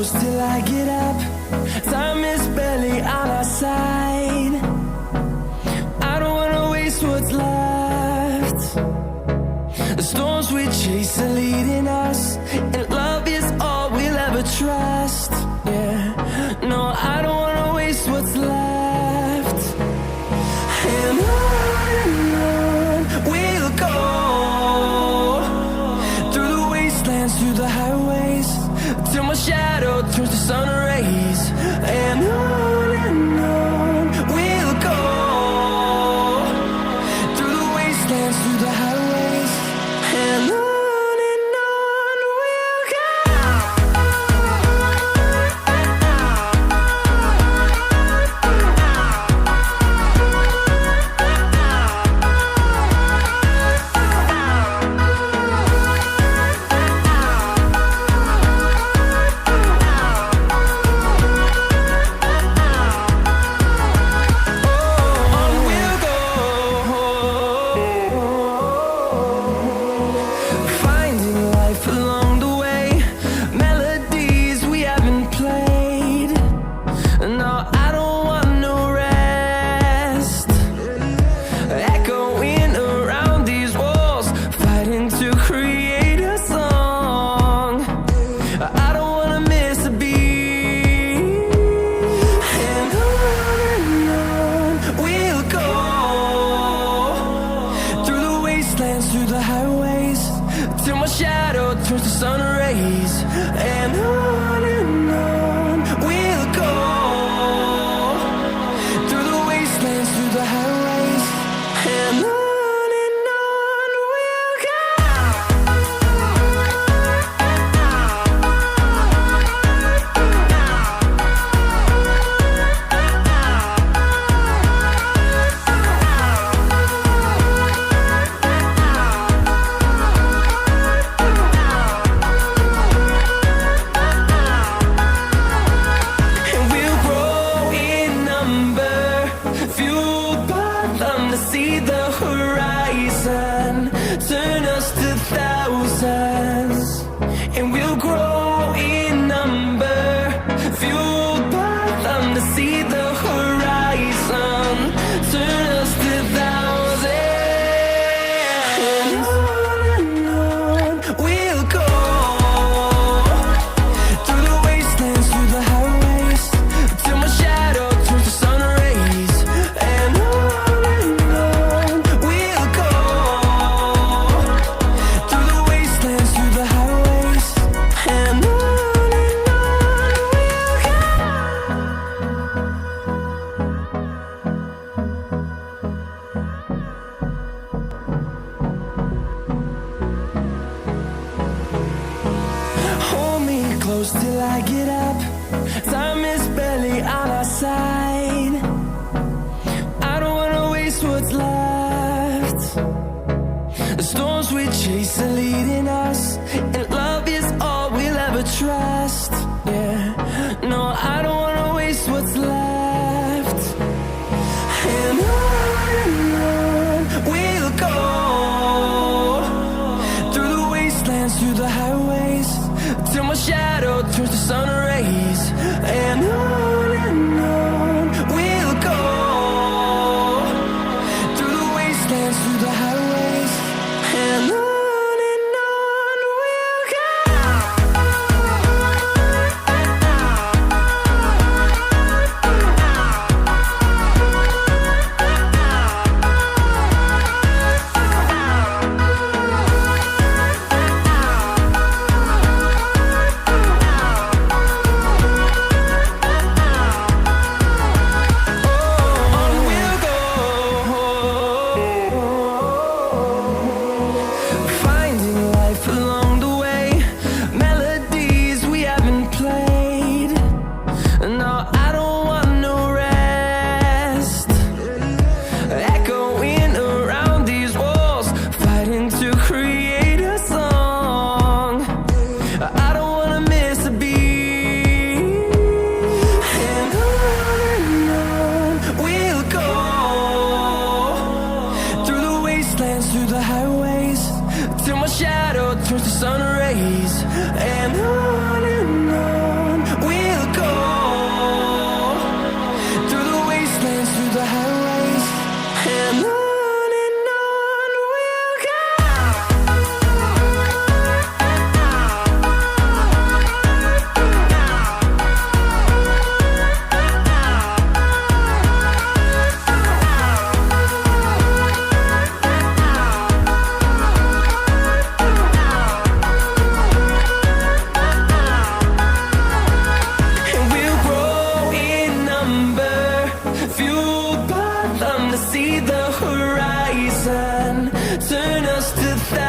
close till I get up. Time is barely on our side. I don't wanna waste what's left. The storms we chase are leading us, and love is all we'll ever trust. Yeah, no, I don't wanna waste what's left. And on we'll go, through the wastelands, through the highways, till my shadow turns to sun rays. And on we'll go, through the wastelands, through the highways, and on we'll go. Through the highways, till my shadow turns to sun rays. And on we'll go, through the wastelands, through the highways, and on we'll go. See the horizon, turn us to thousands, and we'll grow in number, fueled by them. To see the horizon, turn us to thousands, and on we'll go, through the wastelands, through the highways, till my shadow turns to sun rays. And close till I get up. Time is barely on our side. I don't wanna waste what's left. The storms we chase are leading us, and love is all we'll ever trust. Yeah, no, I don't wanna waste what's left. And on we'll go, through the wastelands, through the highways, till my shadow turns to sun rays. And on we'll go, through the wastelands, through the highways, and on we'll go. till my shadow turns to sun rays. And on just a